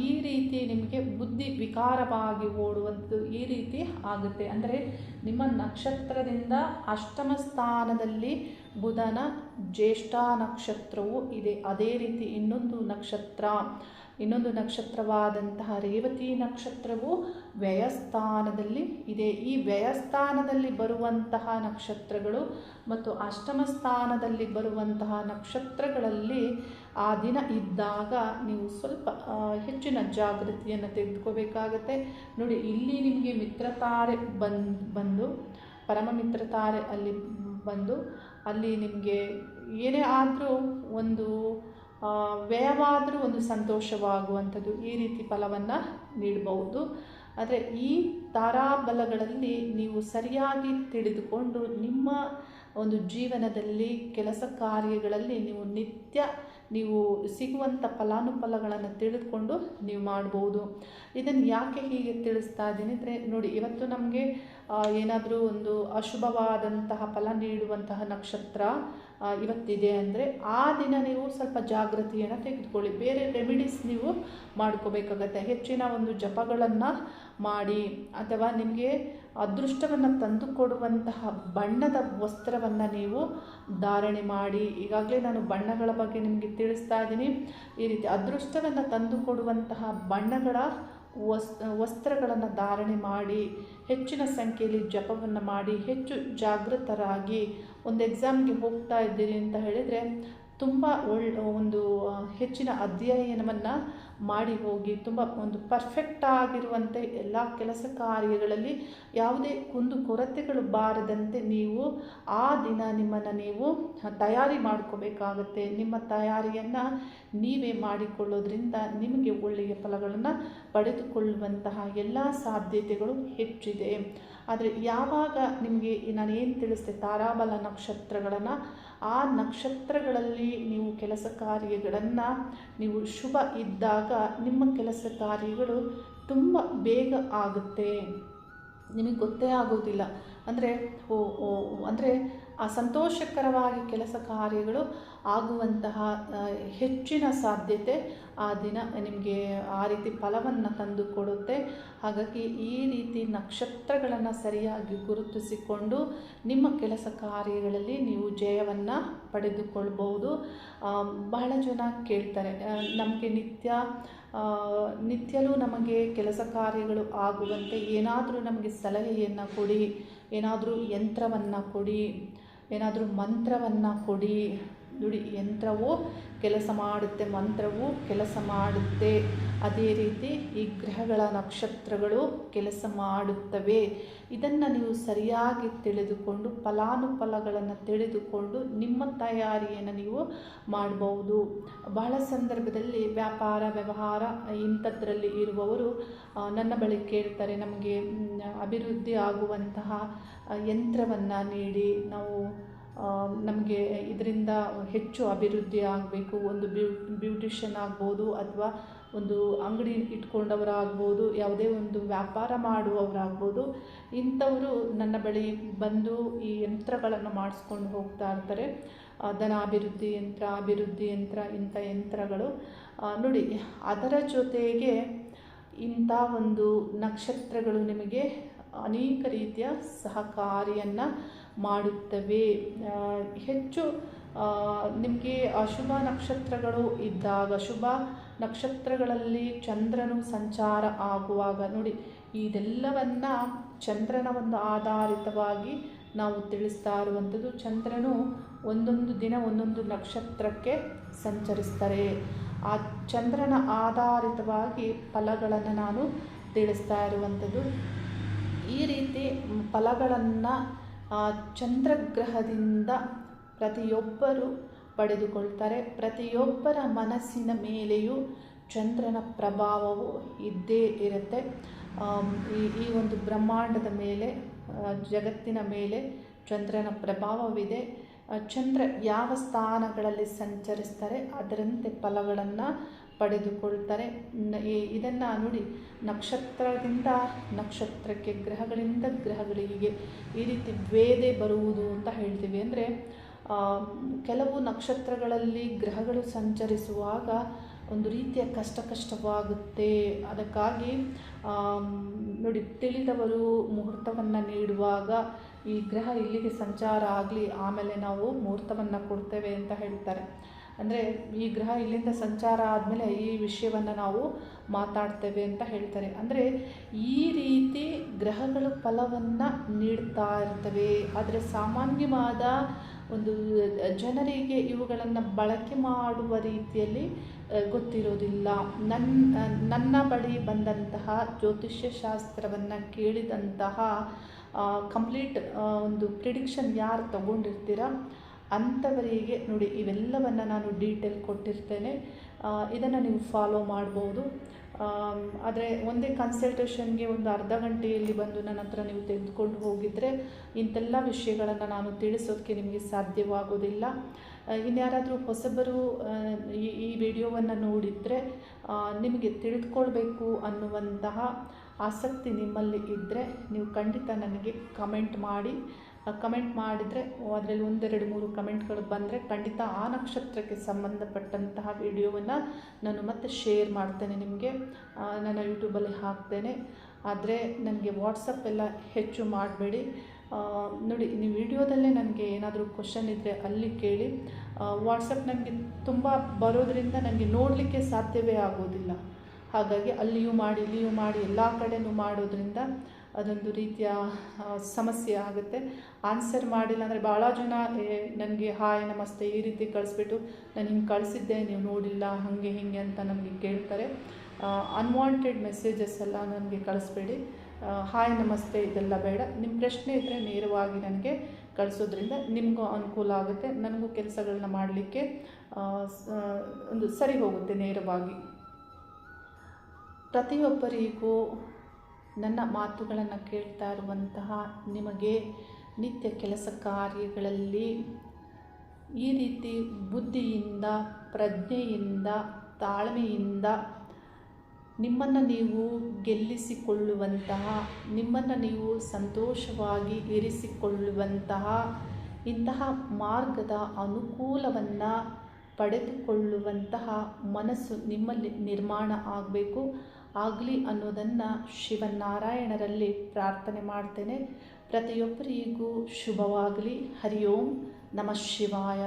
ಈ ರೀತಿ ನಿಮಗೆ ಬುದ್ಧಿ ವಿಕಾರವಾಗಿ ಓಡುವಂಥದ್ದು ಈ ರೀತಿ ಆಗುತ್ತೆ. ಅಂದರೆ ನಿಮ್ಮ ನಕ್ಷತ್ರದಿಂದ ಅಷ್ಟಮ ಸ್ಥಾನದಲ್ಲಿ ಬುಧನ ಜ್ಯೇಷ್ಠ ನಕ್ಷತ್ರವು ಇದೆ. ಅದೇ ರೀತಿ ಇನ್ನೊಂದು ನಕ್ಷತ್ರ ಇನ್ನೊಂದು ನಕ್ಷತ್ರವಾದಂತಹ ರೇವತಿ ನಕ್ಷತ್ರವು ವ್ಯಯಸ್ಥಾನದಲ್ಲಿ ಇದೆ. ಈ ವ್ಯಯಸ್ಥಾನದಲ್ಲಿ ಬರುವಂತಹ ನಕ್ಷತ್ರಗಳು ಮತ್ತು ಅಷ್ಟಮ ಸ್ಥಾನದಲ್ಲಿ ಬರುವಂತಹ ನಕ್ಷತ್ರಗಳಲ್ಲಿ ಆ ದಿನ ಇದ್ದಾಗ ನೀವು ಸ್ವಲ್ಪ ಹೆಚ್ಚಿನ ಜಾಗೃತಿಯನ್ನು ತೆಗೆದುಕೋಬೇಕಾಗತ್ತೆ. ನೋಡಿ, ಇಲ್ಲಿ ನಿಮಗೆ ಮಿತ್ರತಾರೆ ಬಂದು ಪರಮ ಮಿತ್ರತಾರೆ ಅಲ್ಲಿ ಬಂದು ಅಲ್ಲಿ ನಿಮಗೆ ಏನೇ ಆದರೂ ಒಂದು ವ್ಯಯವಾದರೂ ಒಂದು ಸಂತೋಷವಾಗುವಂಥದ್ದು, ಈ ರೀತಿ ಫಲವನ್ನು ನೀಡಬಹುದು. ಆದರೆ ಈ ತಾರಾಬಲಗಳಲ್ಲಿ ನೀವು ಸರಿಯಾಗಿ ತಿಳಿದುಕೊಂಡು ನಿಮ್ಮ ಒಂದು ಜೀವನದಲ್ಲಿ ಕೆಲಸ ಕಾರ್ಯಗಳಲ್ಲಿ ನೀವು ಸಿಗುವಂಥ ಫಲಾನುಫಲಗಳನ್ನು ತಿಳಿದುಕೊಂಡು ನೀವು ಮಾಡ್ಬೋದು. ಇದನ್ನು ಯಾಕೆ ಹೀಗೆ ತಿಳಿಸ್ತಾ ಇದ್ದೀನಿ ಅಂದರೆ, ನೋಡಿ, ಇವತ್ತು ನಮಗೆ ಏನಾದರೂ ಒಂದು ಅಶುಭವಾದಂತಹ ಫಲ ನೀಡುವಂತಹ ನಕ್ಷತ್ರ ಇವತ್ತಿದೆ ಅಂದರೆ ಆ ದಿನ ನೀವು ಸ್ವಲ್ಪ ಜಾಗೃತಿಯನ್ನು ತೆಗೆದುಕೊಳ್ಳಿ. ಬೇರೆ ರೆಮಿಡೀಸ್ ನೀವು ಮಾಡ್ಕೋಬೇಕಾಗತ್ತೆ. ಹೆಚ್ಚಿನ ಒಂದು ಜಪಗಳನ್ನು ಮಾಡಿ, ಅಥವಾ ನಿಮಗೆ ಅದೃಷ್ಟವನ್ನು ತಂದುಕೊಡುವಂತಹ ಬಣ್ಣದ ವಸ್ತ್ರವನ್ನು ನೀವು ಧಾರಣೆ ಮಾಡಿ. ಈಗಾಗಲೇ ನಾನು ಬಣ್ಣಗಳ ಬಗ್ಗೆ ನಿಮಗೆ ತಿಳಿಸ್ತಾ ಇದ್ದೀನಿ. ಈ ರೀತಿ ಅದೃಷ್ಟವನ್ನು ತಂದುಕೊಡುವಂತಹ ಬಣ್ಣಗಳ ವಸ್ತ್ರಗಳನ್ನು ಧಾರಣೆ ಮಾಡಿ, ಹೆಚ್ಚಿನ ಸಂಖ್ಯೆಯಲ್ಲಿ ಜಪವನ್ನು ಮಾಡಿ, ಹೆಚ್ಚು ಜಾಗೃತರಾಗಿ ಒಂದು ಎಕ್ಸಾಮ್ಗೆ ಹೋಗ್ತಾ ಇದ್ದೀರಿ ಅಂತ ಹೇಳಿದರೆ ತುಂಬ ಒಂದು ಹೆಚ್ಚಿನ ಅಧ್ಯಯನವನ್ನು ಮಾಡಿ ಹೋಗಿ, ತುಂಬ ಒಂದು ಪರ್ಫೆಕ್ಟ್ ಆಗಿರುವಂತೆ ಎಲ್ಲ ಕೆಲಸ ಕಾರ್ಯಗಳಲ್ಲಿ ಯಾವುದೇ ಕೊರತೆಗಳು ಬಾರದಂತೆ ನೀವು ಆ ದಿನ ನಿಮ್ಮನ್ನು ನೀವು ತಯಾರಿ ಮಾಡ್ಕೋಬೇಕಾಗತ್ತೆ. ನಿಮ್ಮ ತಯಾರಿಯನ್ನು ನೀವೇ ಮಾಡಿಕೊಳ್ಳೋದ್ರಿಂದ ನಿಮಗೆ ಒಳ್ಳೆಯ ಫಲಗಳನ್ನು ಪಡೆದುಕೊಳ್ಳುವಂತಹ ಎಲ್ಲ ಸಾಧ್ಯತೆಗಳು ಹೆಚ್ಚಿದೆ. ಆದರೆ ಯಾವಾಗ ನಿಮಗೆ ನಾನೇನು ತಿಳಿಸಿದೆ ತಾರಾಬಲ ನಕ್ಷತ್ರಗಳನ್ನು, ಆ ನಕ್ಷತ್ರಗಳಲ್ಲಿ ನೀವು ಕೆಲಸ ಕಾರ್ಯಗಳನ್ನು ನೀವು ಶುಭ ಇದ್ದಾಗ ನಿಮ್ಮ ಕೆಲಸ ಕಾರ್ಯಗಳು ತುಂಬ ಬೇಗ ಆಗುತ್ತೆ, ನಿಮಗೆ ಗೊತ್ತೇ ಆಗೋದಿಲ್ಲ. ಅಂದರೆ ಆ ಸಂತೋಷಕರವಾಗಿ ಕೆಲಸ ಕಾರ್ಯಗಳು ಆಗುವಂತಹ ಹೆಚ್ಚಿನ ಸಾಧ್ಯತೆ ಆ ದಿನ ನಿಮಗೆ ಆ ರೀತಿ ಫಲವನ್ನು ತಂದು ಕೊಡುತ್ತೆ. ಹಾಗಾಗಿ ಈ ರೀತಿ ನಕ್ಷತ್ರಗಳನ್ನು ಸರಿಯಾಗಿ ಗುರುತಿಸಿಕೊಂಡು ನಿಮ್ಮ ಕೆಲಸ ಕಾರ್ಯಗಳಲ್ಲಿ ನೀವು ಜಯವನ್ನು ಪಡೆದುಕೊಳ್ಬೋದು. ಬಹಳ ಜನ ಕೇಳ್ತಾರೆ, ನಮಗೆ ನಿತ್ಯಲೂ ನಮಗೆ ಕೆಲಸ ಕಾರ್ಯಗಳು ಆಗುವಂತೆ ಏನಾದರೂ ನಮಗೆ ಸಲಹೆಯನ್ನು ಕೊಡಿ, ಏನಾದರೂ ಯಂತ್ರವನ್ನು ಕೊಡಿ, ಏನಾದರೂ ಮಂತ್ರವನ್ನು ಕೊಡಿ. ನೋಡಿ, ಯಂತ್ರವು ಕೆಲಸ ಮಾಡುತ್ತೆ, ಮಂತ್ರವು ಕೆಲಸ ಮಾಡುತ್ತೆ. ಅದೇ ರೀತಿ ಈ ಗ್ರಹಗಳ ನಕ್ಷತ್ರಗಳು ಕೆಲಸ ಮಾಡುತ್ತವೆ. ಇದನ್ನು ನೀವು ಸರಿಯಾಗಿ ತಿಳಿದುಕೊಂಡು ಫಲಾನುಫಲಗಳನ್ನು ತಿಳಿದುಕೊಂಡು ನಿಮ್ಮ ತಯಾರಿಯನ್ನು ನೀವು ಮಾಡಬಹುದು. ಬಹಳ ಸಂದರ್ಭದಲ್ಲಿ ವ್ಯಾಪಾರ ವ್ಯವಹಾರ ಇಂಥದ್ರಲ್ಲಿ ಇರುವವರು ನನ್ನ ಬಳಿ ಕೇಳ್ತಾರೆ, ನಮಗೆ ಅಭಿವೃದ್ಧಿ ಆಗುವಂತಹ ಯಂತ್ರವನ್ನು ನೀಡಿ, ನಮಗೆ ಇದರಿಂದ ಹೆಚ್ಚು ಅಭಿವೃದ್ಧಿ ಆಗಬೇಕು. ಒಂದು ಬ್ಯೂಟಿಷಿಯನ್ ಆಗ್ಬೋದು, ಅಥವಾ ಒಂದು ಅಂಗಡಿ ಇಟ್ಕೊಂಡವರಾಗ್ಬೋದು, ಯಾವುದೇ ಒಂದು ವ್ಯಾಪಾರ ಮಾಡುವವರಾಗ್ಬೋದು. ಇಂಥವರು ನನ್ನ ಬಳಿ ಬಂದು ಈ ಯಂತ್ರಗಳನ್ನು ಮಾಡಿಸ್ಕೊಂಡು ಹೋಗ್ತಾ ಇರ್ತಾರೆ. ಧನಾಭಿವೃದ್ಧಿ ಯಂತ್ರ, ಇಂಥ ಯಂತ್ರಗಳು. ನೋಡಿ, ಅದರ ಜೊತೆಗೆ ಇಂಥ ಒಂದು ನಕ್ಷತ್ರಗಳು ನಿಮಗೆ ಅನೇಕ ರೀತಿಯ ಸಹಕಾರಿಯನ್ನು ಮಾಡುತ್ತವೆ. ಹೆಚ್ಚು ನಿಮಗೆ ಅಶುಭ ನಕ್ಷತ್ರಗಳು ಇದ್ದಾಗ, ಶುಭ ನಕ್ಷತ್ರಗಳಲ್ಲಿ ಚಂದ್ರನು ಸಂಚಾರ ಆಗುವಾಗ, ನೋಡಿ, ಇದೆಲ್ಲವನ್ನು ಚಂದ್ರನ ಒಂದು ಆಧಾರಿತವಾಗಿ ನಾವು ತಿಳಿಸ್ತಾ ಇರುವಂಥದ್ದು. ಚಂದ್ರನು ಒಂದೊಂದು ದಿನ ಒಂದೊಂದು ನಕ್ಷತ್ರಕ್ಕೆ ಸಂಚರಿಸ್ತಾರೆ. ಆ ಚಂದ್ರನ ಆಧಾರಿತವಾಗಿ ಫಲಗಳನ್ನು ನಾನು ತಿಳಿಸ್ತಾ ಇರುವಂಥದ್ದು. ಈ ರೀತಿ ಫಲಗಳನ್ನು ಚಂದ್ರಗ್ರಹದಿಂದ ಪ್ರತಿಯೊಬ್ಬರು ಪಡೆದುಕೊಳ್ತಾರೆ. ಪ್ರತಿಯೊಬ್ಬರ ಮನಸ್ಸಿನ ಮೇಲೆಯೂ ಚಂದ್ರನ ಪ್ರಭಾವವು ಇದ್ದೇ ಇರುತ್ತೆ. ಈ ಒಂದು ಬ್ರಹ್ಮಾಂಡದ ಮೇಲೆ, ಜಗತ್ತಿನ ಮೇಲೆ ಚಂದ್ರನ ಪ್ರಭಾವವಿದೆ. ಚಂದ್ರ ಯಾವ ಸ್ಥಾನಗಳಲ್ಲಿ ಸಂಚರಿಸ್ತಾರೆ ಅದರಂತೆ ಫಲಗಳನ್ನು ಪಡೆದುಕೊಳ್ತಾರೆ. ಇದನ್ನು ನೋಡಿ, ನಕ್ಷತ್ರದಿಂದ ನಕ್ಷತ್ರಕ್ಕೆ, ಗ್ರಹಗಳಿಂದ ಗ್ರಹಗಳಿಗೆ ಈ ರೀತಿ ಭೇದೆ ಬರುವುದು ಅಂತ ಹೇಳ್ತೀವಿ. ಅಂದರೆ ಕೆಲವು ನಕ್ಷತ್ರಗಳಲ್ಲಿ ಗ್ರಹಗಳು ಸಂಚರಿಸುವಾಗ ಒಂದು ರೀತಿಯ ಕಷ್ಟವಾಗುತ್ತೆ. ಅದಕ್ಕಾಗಿ ನೋಡಿ, ತಿಳಿದವರು ಮುಹೂರ್ತವನ್ನು ನೀಡುವಾಗ ಈ ಗ್ರಹ ಇಲ್ಲಿಗೆ ಸಂಚಾರ ಆಗಲಿ, ಆಮೇಲೆ ನಾವು ಮುಹೂರ್ತವನ್ನು ಕೊಡ್ತೇವೆ ಅಂತ ಹೇಳ್ತಾರೆ. ಅಂದರೆ ಈ ಗ್ರಹ ಇಲ್ಲಿಂದ ಸಂಚಾರ ಆದಮೇಲೆ ಈ ವಿಷಯವನ್ನು ನಾವು ಮಾತಾಡ್ತೇವೆ ಅಂತ ಹೇಳ್ತಾರೆ. ಅಂದರೆ ಈ ರೀತಿ ಗ್ರಹಗಳು ಫಲವನ್ನು ನೀಡ್ತಾ ಇರ್ತವೆ. ಆದರೆ ಸಾಮಾನ್ಯವಾದ ಒಂದು ಜನರಿಗೆ ಇವುಗಳನ್ನು ಬಳಕೆ ಮಾಡುವ ರೀತಿಯಲ್ಲಿ ಗೊತ್ತಿರೋದಿಲ್ಲ. ನನ್ನ ಬಳಿ ಬಂದಂತಹ ಜ್ಯೋತಿಷ್ಯ ಶಾಸ್ತ್ರವನ್ನು ಕೇಳಿದಂತಹ ಕಂಪ್ಲೀಟ್ ಒಂದು ಪ್ರಿಡಿಕ್ಷನ್ ಯಾರು ತಗೊಂಡಿರ್ತೀರ ಅಂಥವರಿಗೆ ನೋಡಿ ಇವೆಲ್ಲವನ್ನು ನಾನು ಡೀಟೇಲ್ ಕೊಟ್ಟಿರ್ತೇನೆ. ಇದನ್ನು ನೀವು ಫಾಲೋ ಮಾಡ್ಬೋದು. ಆದರೆ ಒಂದೇ ಕನ್ಸಲ್ಟೇಷನ್ಗೆ ಒಂದು ಅರ್ಧ ಗಂಟೆಯಲ್ಲಿ ಬಂದು ನನ್ನ ಹತ್ರ ನೀವು ತೆಗೆದುಕೊಂಡು ಹೋಗಿದರೆ ಇಂಥೆಲ್ಲ ವಿಷಯಗಳನ್ನು ನಾನು ತಿಳಿಸೋದಕ್ಕೆ ನಿಮಗೆ ಸಾಧ್ಯವಾಗೋದಿಲ್ಲ. ಇನ್ಯಾರಾದರೂ ಹೊಸಬರು ಈ ವಿಡಿಯೋವನ್ನು ನೋಡಿದರೆ ನಿಮಗೆ ತಿಳಿದುಕೊಳ್ಬೇಕು ಅನ್ನುವಂತಹ ಆಸಕ್ತಿ ನಿಮ್ಮಲ್ಲಿ ಇದ್ದರೆ ನೀವು ಖಂಡಿತ ನನಗೆ ಕಮೆಂಟ್ ಮಾಡಿದರೆ ಅದರಲ್ಲಿ 1, 2, 3 ಕಮೆಂಟ್ಗಳು ಬಂದರೆ ಖಂಡಿತ ಆ ನಕ್ಷತ್ರಕ್ಕೆ ಸಂಬಂಧಪಟ್ಟಂತಹ ವಿಡಿಯೋವನ್ನು ನಾನು ಮತ್ತೆ ಶೇರ್ ಮಾಡ್ತೇನೆ, ನಿಮಗೆ ನನ್ನ ಯೂಟ್ಯೂಬಲ್ಲಿ ಹಾಕ್ತೇನೆ. ಆದರೆ ನನಗೆ ವಾಟ್ಸಪ್ ಎಲ್ಲ ಹೆಚ್ಚು ಮಾಡಬೇಡಿ. ನೋಡಿ, ನೀವು ವಿಡಿಯೋದಲ್ಲೇ ನನಗೆ ಏನಾದರೂ ಕ್ವಶನ್ ಇದ್ದರೆ ಅಲ್ಲಿ ಕೇಳಿ. ವಾಟ್ಸಪ್ ನನಗೆ ತುಂಬ ಬರೋದರಿಂದ ನನಗೆ ನೋಡಲಿಕ್ಕೆ ಸಾಧ್ಯವೇ ಆಗೋದಿಲ್ಲ. ಹಾಗಾಗಿ ಅಲ್ಲಿಯೂ ಮಾಡಿ ಇಲ್ಲಿಯೂ ಮಾಡಿ ಎಲ್ಲ ಕಡೆಯೂ ಮಾಡೋದ್ರಿಂದ ಅದೊಂದು ರೀತಿಯ ಸಮಸ್ಯೆ ಆಗುತ್ತೆ. ಆನ್ಸರ್ ಮಾಡಿಲ್ಲ ಅಂದರೆ ಭಾಳ ಜನ ನನಗೆ ಹಾಯ್ ನಮಸ್ತೆ ಈ ರೀತಿ ಕಳಿಸ್ಬಿಟ್ಟು ನಾನು ಹಿಂಗೆ ಕಳಿಸಿದ್ದೆ ನೀವು ನೋಡಿಲ್ಲ ಹಾಗೆ ಹೀಗೆ ಅಂತ ನನಗೆ ಕೇಳ್ತಾರೆ. ಅನ್ವಾಂಟೆಡ್ ಮೆಸೇಜಸ್ ಎಲ್ಲ ನನಗೆ ಕಳಿಸ್ಬೇಡಿ. ಹಾಯ್ ನಮಸ್ತೆ ಇದೆಲ್ಲ ಬೇಡ. ನಿಮ್ಮ ಪ್ರಶ್ನೆ ಇದ್ದರೆ ನೇರವಾಗಿ ನನಗೆ ಕಳಿಸೋದ್ರಿಂದ ನಿಮಗೂ ಅನುಕೂಲ ಆಗುತ್ತೆ, ನನಗೂ ಕೆಲಸಗಳನ್ನ ಮಾಡಲಿಕ್ಕೆ ಒಂದು ಸರಿ ಹೋಗುತ್ತೆ ನೇರವಾಗಿ. ಪ್ರತಿಯೊಬ್ಬರಿಗೂ ನನ್ನ ಮಾತುಗಳನ್ನು ಕೇಳ್ತಾ ಇರುವಂತಹ ನಿಮಗೆ ನಿತ್ಯ ಕೆಲಸ ಕಾರ್ಯಗಳಲ್ಲಿ ಈ ರೀತಿ ಬುದ್ಧಿಯಿಂದ, ಪ್ರಜ್ಞೆಯಿಂದ, ತಾಳ್ಮೆಯಿಂದ ನಿಮ್ಮನ್ನು ನೀವು ಗೆಲ್ಲಿಸಿಕೊಳ್ಳುವಂತಹ, ನಿಮ್ಮನ್ನು ನೀವು ಸಂತೋಷವಾಗಿ ಇರಿಸಿಕೊಳ್ಳುವಂತಹ ಇಂತಹ ಮಾರ್ಗದ ಅನುಕೂಲವನ್ನು ಪಡೆದುಕೊಳ್ಳುವಂತಹ ಮನಸ್ಸು ನಿಮ್ಮಲ್ಲಿ ನಿರ್ಮಾಣ ಆಗಲಿ ಅನ್ನೋದನ್ನು ಶಿವನಾರಾಯಣರಲ್ಲಿ ಪ್ರಾರ್ಥನೆ ಮಾಡ್ತೇನೆ. ಪ್ರತಿಯೊಬ್ಬರಿಗೂ ಶುಭವಾಗಲಿ. ಹರಿ ಓಂ ನಮಃ ಶಿವಾಯ.